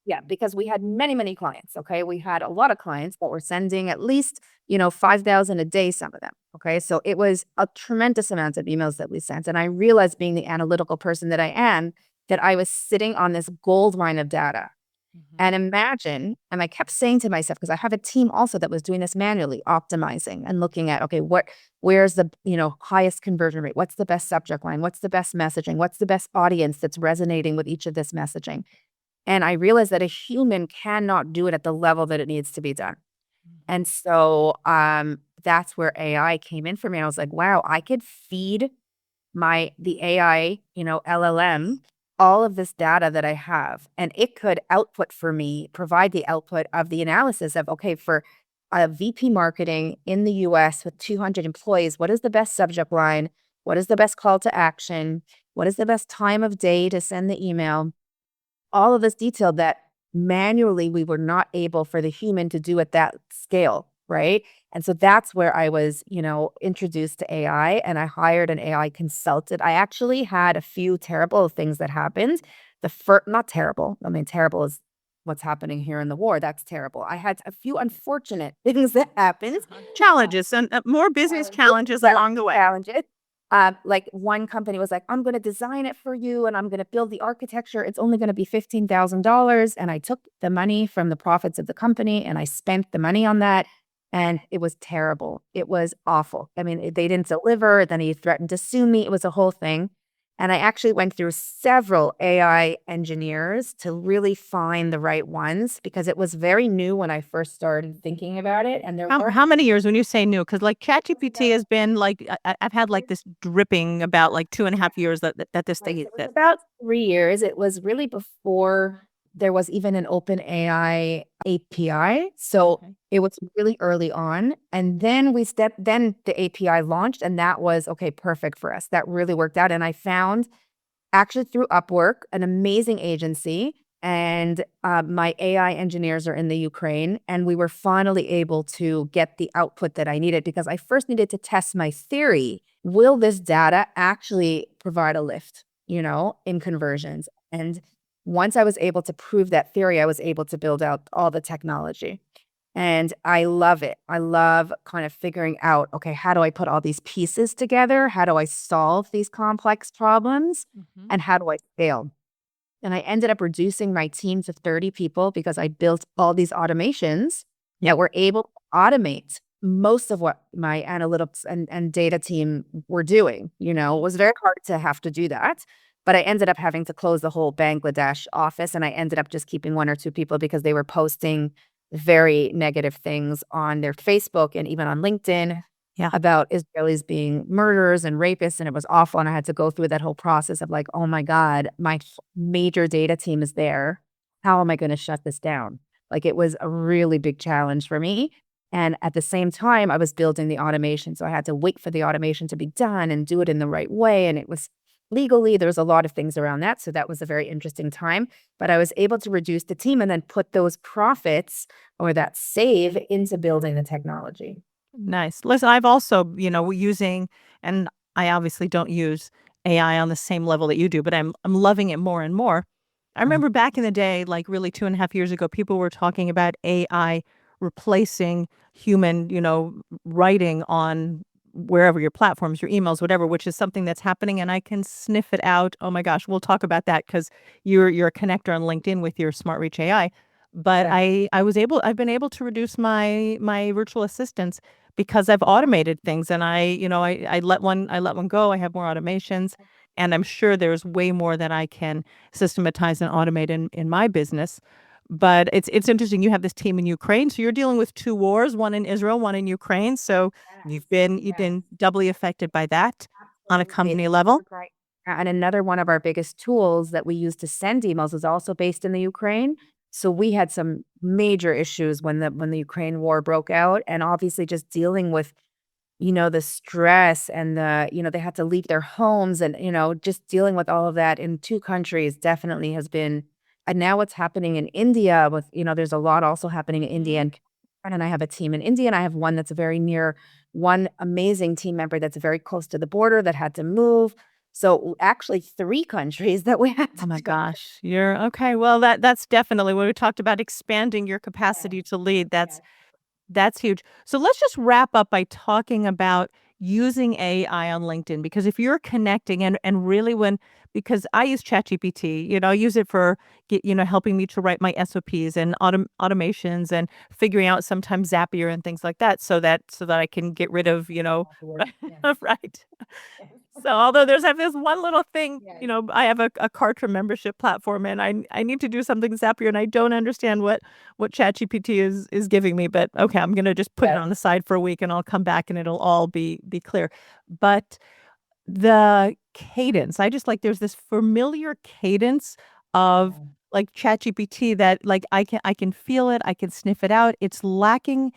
yeah, because we had many, many clients. Okay. We had a lot of clients that were sending at least 5,000 a day, some of them. Okay. So it was a tremendous amount of emails that we sent. And I realized, being the analytical person that I am, that I was sitting on this gold mine of data. Mhm. And imagine, and I kept saying to myself, because I have a team also that was doing this manually, optimizing and looking at, okay, where's the, highest conversion rate? What's the best subject line? What's the best messaging? What's the best audience that's resonating with each of this messaging? And I realized that a human cannot do it at the level that it needs to be done. Mhm. And so that's where AI came in for me. I was like, wow, I could feed the AI, LLM, all of this data that I have, and it could output for me, provide the output of the analysis of, okay, for a VP marketing in the US with 200 employees, what is the best subject line? What is the best call to action? What is the best time of day to send the email? All of this detail that manually we were not able for the human to do at that scale, right? And so that's where I was, introduced to AI, and I hired an AI consultant. I actually had a few terrible things that happened. The first, not terrible. I mean, terrible is what's happening here in the war. That's terrible. I had a few unfortunate things that happened. Challenges and more business Challenges, challenges yeah, along the way. challenges. Like one company was like, I'm going to design it for you and I'm going to build the architecture. It's only going to be $15,000. And I took the money from the profits of the company and I spent the money on that. And it was terrible. It was awful. I mean, they didn't deliver. Then he threatened to sue me. It was a whole thing. And I actually went through several AI engineers to really find the right ones because it was very new when I first started thinking about it. And there How were many years when you say new? Because like ChatGPT has been like I've had like this dripping about like 2.5 years that this Right, thing so it was exists. about 3 years. It was really before there was even an open AI API, so Okay. it was really early on, and then the API launched, and that was, okay, perfect for us. That really worked out, and I found actually through Upwork, an amazing agency, and my AI engineers are in the Ukraine, and we were finally able to get the output that I needed because I first needed to test my theory. Will this data actually provide a lift, in conversions? And once I was able to prove that theory, I was able to build out all the technology. And I love it. I love kind of figuring out, okay, how do I put all these pieces together? How do I solve these complex problems? Mhm. And how do I scale? And I ended up reducing my team to 30 people because I built all these automations Yep. that were able to automate most of what my analytics and data team were doing. It was very hard to have to do that. But I ended up having to close the whole Bangladesh office and I ended up just keeping one or two people because they were posting very negative things on their Facebook and even on LinkedIn Yeah. about Israelis being murderers and rapists, and it was awful, and I had to go through that whole process of like, "Oh my god, my major data team is there. How am I gonna shut this down?" Like, it was a really big challenge for me, and at the same time, I was building the automation, so I had to wait for the automation to be done and do it in the right way, and it was legally, there was a lot of things around that, so that was a very interesting time, but I was able to reduce the team and then put those profits or that save into building the technology. Nice. Listen, I've also, using, and I obviously don't use AI on the same level that you do, but I'm loving it more and more. I remember back in the day, like really 2.5 years ago, people were talking about AI replacing human, writing on wherever your platforms, your emails, whatever, which is something that's happening, and I can sniff it out. Oh my gosh, we'll talk about that because you're a connector on LinkedIn with your Smart Reach AI. But Yeah. I've been able to reduce my virtual assistants because I've automated things and I let one go. I have more automations and I'm sure there's way more that I can systematize and automate in my business. But it's interesting. You have this team in Ukraine, so you're dealing with two wars, one in Israel, one in Ukraine. So Yes, you've yes. been doubly affected by that on a Absolutely, company level. right. And another one of our biggest tools that we use to send emails is also based in the Ukraine. So we had some major issues when the Ukraine war broke out, and obviously just dealing with the stress and they had to leave their homes and, just dealing with all of that in 2 countries definitely has been and now what's happening in India with there's a lot also happening in India and I have a team in India and I have one that's very near one amazing team member that's very close to the border that had to move. So, actually 3 countries that we had Oh to my go. gosh. You're okay. Well, that's definitely when we talked about expanding your Yes, capacity to lead. yes. That's huge. So let's just wrap up by talking about using AI on LinkedIn because if you're connecting and really when because I use ChatGPT. I use it for helping me to write my SOPs and automations and figuring out sometimes Zapier and things like that, so that I can get rid of Yes. right. Yes. So although there's this one little thing, Yes. I have a Kartra membership platform, and I need to do something Zapier, and I don't understand what ChatGPT is giving me. But okay, I'm gonna just put it Yes. on the side for a week, and I'll come back, and it'll all be clear. But the cadence, I just like there's this familiar cadence of like ChatGPT that like I can feel it, I can sniff it out. It's lacking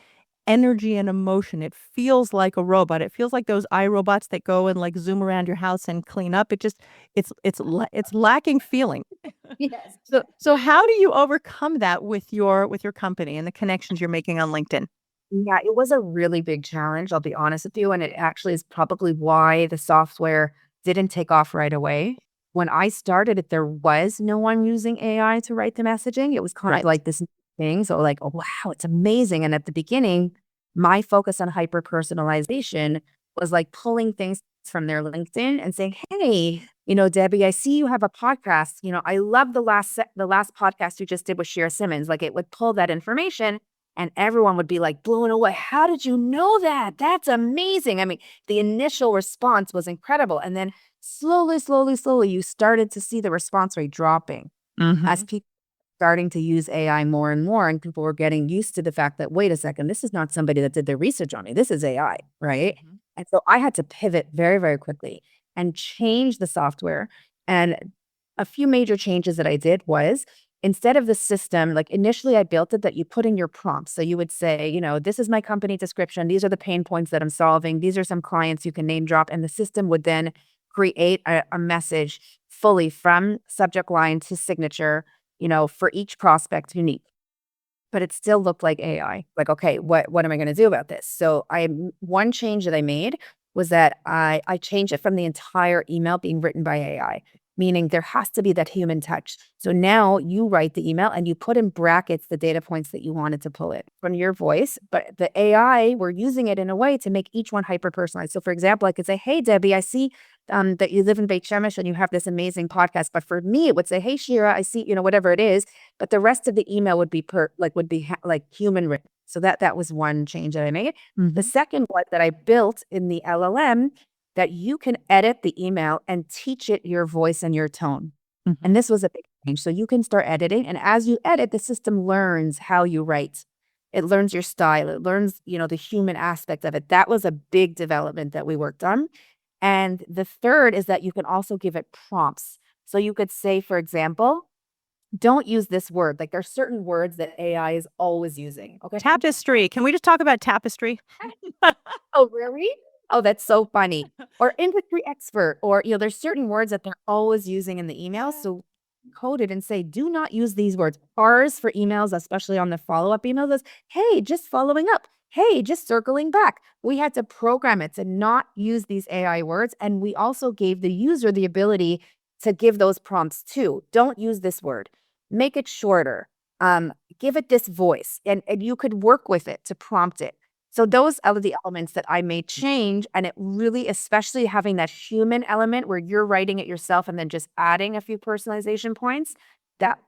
energy and emotion. It feels like a robot. It feels like those iRobots that go and like zoom around your house and clean up. It's lacking feeling. Yes. So how do you overcome that with your company and the connections you're making on LinkedIn? Yeah, it was a really big challenge, I'll be honest with you, and it actually is probably why the software didn't take off right away. When I started it, there was no one using AI to write the messaging. It was kind of Right. like this new thing. So like, oh wow, it's amazing. And at the beginning, my focus on hyper personalization was like pulling things from their LinkedIn and saying, "Hey, Debbie, I see you have a podcast. I love the last podcast you just did with Shira Simmonds." Like it would pull that information and everyone would be like blown away. How did you know that? That's amazing. I mean, the initial response was incredible. And then slowly, slowly, slowly, you started to see the response rate dropping as Mm-hmm. people starting to use AI more and more. And people were getting used to the fact that, wait a second, this is not somebody that did their research on me. This is AI, right? Mm-hmm. And so I had to pivot very, very quickly and change the software. And a few major changes that I did was instead of the system, like initially I built it that you put in your prompts. So you would say, this is my company description. These are the pain points that I'm solving. These are some clients you can name drop. And the system would then create a message fully from subject line to signature, for each prospect unique. But it still looked like AI. Like, okay, what am I going to do about this? So one change that I made was that I changed it from the entire email being written by AI, meaning there has to be that human touch. So now you write the email and you put in brackets the data points that you wanted to pull it from your voice. But the AI, we're using it in a way to make each one hyper personalized. So for example, I could say, "Hey Debbie, I see that you live in Beit Shemesh and you have this amazing podcast." But for me, it would say, "Hey Shira, I see, whatever it is." But the rest of the email would be like human written. So that was one change that I made. The Mm-hmm. second one that I built in the LLM that you can edit the email and teach it your voice and your tone. Mm-hmm. And this was a big change. So you can start editing, and as you edit, the system learns how you write. It learns your style. It learns, the human aspect of it. That was a big development that we worked on. And the third is that you can also give it prompts. So you could say, for example, don't use this word. Like there's certain words that AI is always using. Okay. Tapestry. Can we just talk about tapestry? Oh, really? Oh, that's so funny. Or industry expert, or there's certain words that they're always using in the email. So code it and say, do not use these words. Ours for emails, especially on the follow-up emails, is hey, just following up. Hey, just circling back. We had to program it to not use these AI words. And we also gave the user the ability to give those prompts too. Don't use this word. Make it shorter. Give it this voice. And you could work with it to prompt it. So those are the elements that I made change, and it really, especially having that human element where you're writing it yourself and then just adding a few personalization points, that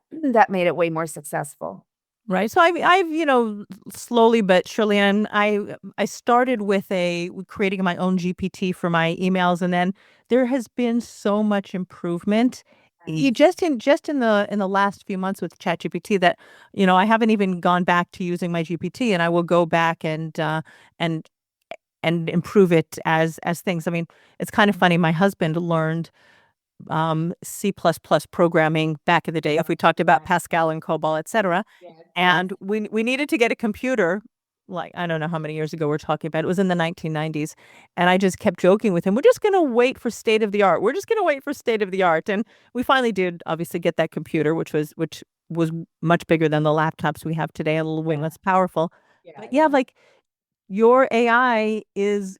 made it way more successful. Right. So I've slowly but surely, and I started with creating my own GPT for my emails, and then there has been so much improvement. Just in the last few months with ChatGPT that I haven't even gone back to using my GPT, and I will go back and and improve it as things. I mean, it's kind of funny. My husband learned C++ programming back in the day. If we talked about Pascal and COBOL, etc., and we needed to get a computer. Like I don't know how many years ago we're talking about. It was in the 1990s, and I just kept joking with him. We're just going to wait for state of the art. We're just going to wait for state of the art, and we finally did. Obviously, get that computer, which was much bigger than the laptops we have today, a little way less powerful. But yeah, like your AI is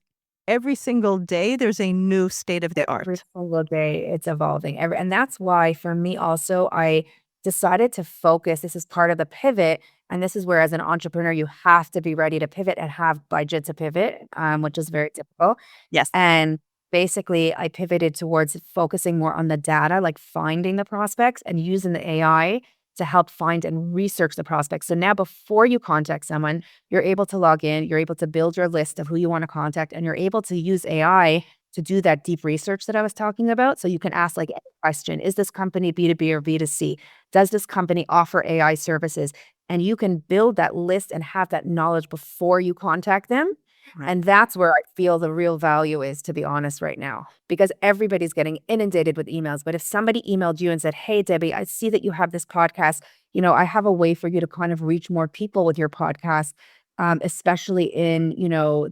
every single day. There's a new state of the Every art. single day it's evolving. And that's why for me also, I decided to focus. This is part of the pivot. And this is where, as an entrepreneur, you have to be ready to pivot and have budget to pivot, which is very difficult. Yes. And basically I pivoted towards focusing more on the data, like finding the prospects and using the AI to help find and research the prospects. So now before you contact someone, you're able to log in, you're able to build your list of who you want to contact, and you're able to use AI to do that deep research that I was talking about. So you can ask like any question, is this company B2B or B2C? Does this company offer AI services? And you can build that list and have that knowledge before you contact them. Right. And that's where I feel the real value is, to be honest, right now, because everybody's getting inundated with emails. But if somebody emailed you and said, hey, Debbie, I see that you have this podcast, I have a way for you to kind of reach more people with your podcast, especially in,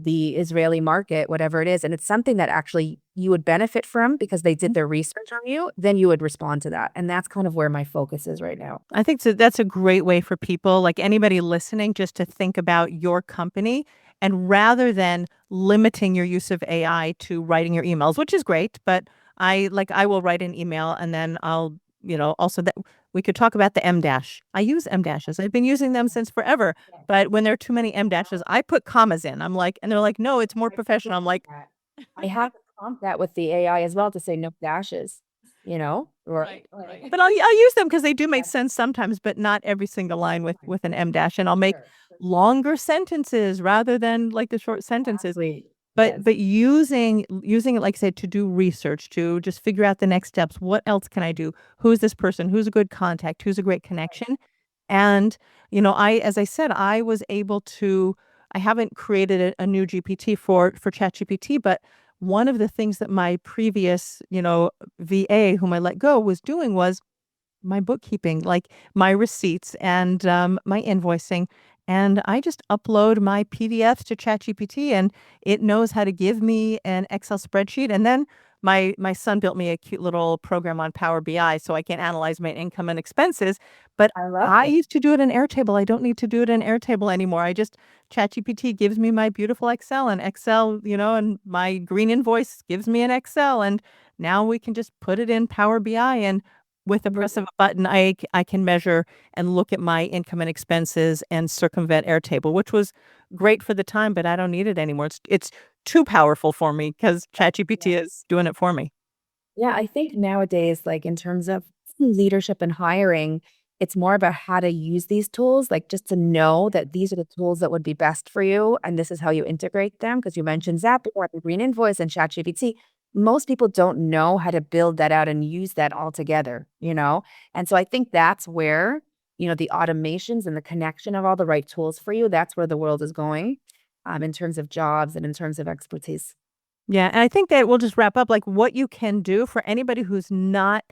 the Israeli market, whatever it is. And it's something that actually you would benefit from because they did their research on you, then you would respond to that. And that's kind of where my focus is right now. I think that's a great way for people, like anybody listening, just to think about your company. And rather than limiting your use of AI to writing your emails, which is great, but I will write an email and then I'll, also that we could talk about the M dash. I use M dashes. I've been using them since forever. But when there are too many M dashes, I put commas in. I'm like, and they're like, no, it's more professional. I'm like, I have to prompt that with the AI as well to say no dashes, right, right. But I'll use them because they do make sense sometimes, but not every single line with an M dash. And I'll make longer sentences rather than like the short sentences. But using it, like I said, to do research, to just figure out the next steps. What else can I do? Who's this person? Who's a good contact? Who's a great connection? And, as I said, I was able to, I haven't created a new GPT for ChatGPT, but one of the things that my previous, VA whom I let go was doing was my bookkeeping, like my receipts and my invoicing. And I just upload my PDFs to ChatGPT and it knows how to give me an Excel spreadsheet. And then my son built me a cute little program on Power BI so I can analyze my income and expenses. But I love I it. used to do it in Airtable. I don't need to do it in Airtable anymore. I just ChatGPT gives me my beautiful Excel and Excel, and my green invoice gives me an Excel. And now we can just put it in Power BI and with the press of a button, I can measure and look at my income and expenses and circumvent Airtable, which was great for the time, but I don't need it anymore. It's too powerful for me because ChatGPT is doing it for me. Yeah, I think nowadays, like in terms of leadership and hiring, it's more about how to use these tools, like just to know that these are the tools that would be best for you. And this is how you integrate them. Because you mentioned Zapier, Green Invoice, and ChatGPT. Most people don't know how to build that out and use that all together. And so I think that's where, the automations and the connection of all the right tools for you, that's where the world is going in terms of jobs and in terms of expertise. Yeah, and I think that we'll just wrap up like what you can do for anybody who's not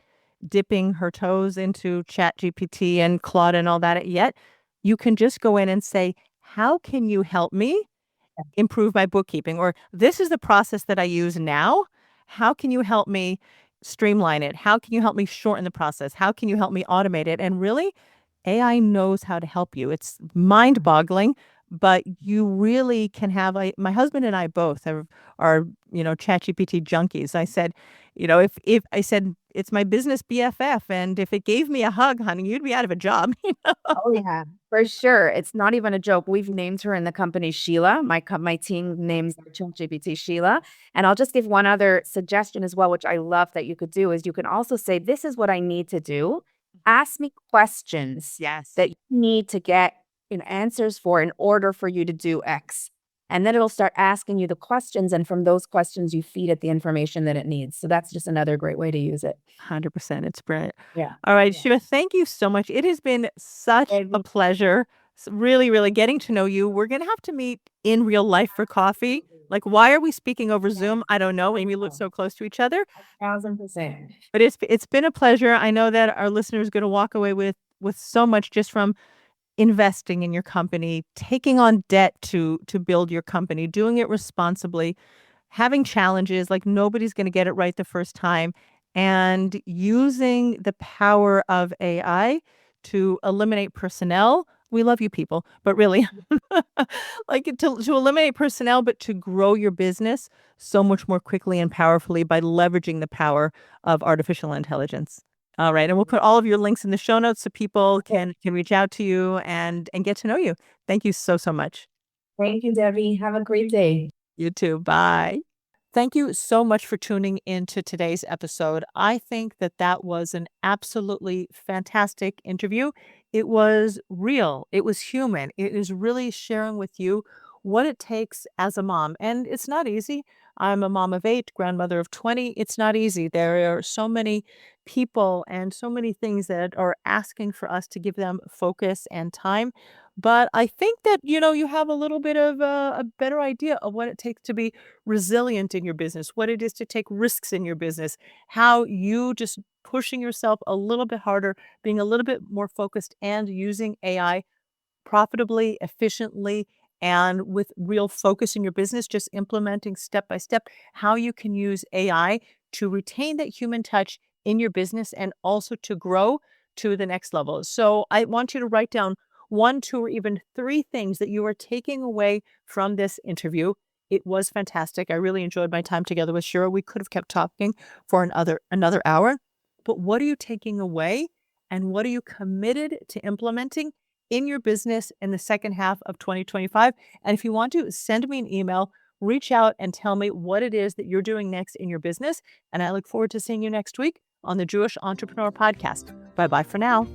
dipping her toes into Chat GPT and Claude and all that yet. You can just go in and say, how can you help me improve my bookkeeping? Or this is the process that I use now. How can you help me streamline it? How can you help me shorten the process? How can you help me automate it? And really, AI knows how to help you. It's mind boggling, but you really can have my husband and I both are, ChatGPT junkies. I said, if I said it's my business BFF and if it gave me a hug, honey, you'd be out of a job. Oh, yeah, for sure. It's not even a joke. We've named her in the company Sheila. My team names ChatGPT Sheila. And I'll just give one other suggestion as well, which I love that you could do, is you can also say, this is what I need to do. Ask me questions Yes. that you need to get answers for in order for you to do X. And then it'll start asking you the questions. And from those questions, you feed it the information that it needs. So that's just another great way to use it. 100%. It's brilliant. Yeah. All right, Shira, thank you so much. It has been such a pleasure. Really, really getting to know you. We're going to have to meet in real life for coffee. Like, why are we speaking over Zoom? I don't know. And we live so close to each other. 1,000%. But it's been a pleasure. I know that our listeners are going to walk away with so much just from investing in your company, taking on debt to build your company, doing it responsibly, having challenges, like nobody's going to get it right the first time, and using the power of AI to eliminate personnel. We love you people, but really, like to eliminate personnel, but to grow your business so much more quickly and powerfully by leveraging the power of artificial intelligence. All right, and we'll put all of your links in the show notes so people can reach out to you and get to know you. Thank you so much. Thank you, Debbie. Have a great day. You too. Bye. Thank you so much for tuning into today's episode. I think that that was an absolutely fantastic interview. It was real, it was human, it is really sharing with you what it takes as a mom. And it's not easy. I'm a mom of 8, grandmother of 20. It's not easy. There are so many people and so many things that are asking for us to give them focus and time. But I think that, you have a little bit of a better idea of what it takes to be resilient in your business, what it is to take risks in your business, how you just pushing yourself a little bit harder, being a little bit more focused and using AI profitably, efficiently, and with real focus in your business, just implementing step by step how you can use AI to retain that human touch in your business and also to grow to the next level. So I want you to write down 1, 2, or even 3 things that you are taking away from this interview. It was fantastic. I really enjoyed my time together with Shira. We could have kept talking for another hour. But what are you taking away and what are you committed to implementing in your business in the second half of 2025? And if you want to send me an email, reach out and tell me what it is that you're doing next in your business. And I look forward to seeing you next week on the Jewish Entrepreneur Podcast. Bye-bye for now.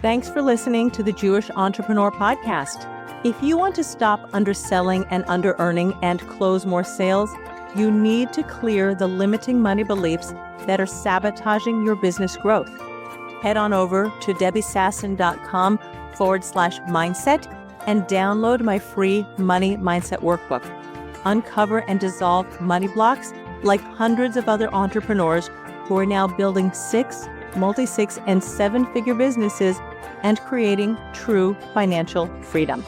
Thanks for listening to the Jewish Entrepreneur Podcast. If you want to stop underselling and under-earning and close more sales, you need to clear the limiting money beliefs that are sabotaging your business growth. Head on over to debbiesasson.com/mindset and download my free Money Mindset Workbook. Uncover and dissolve money blocks like hundreds of other entrepreneurs who are now building 6, multi-6, and 7-figure businesses and creating true financial freedom.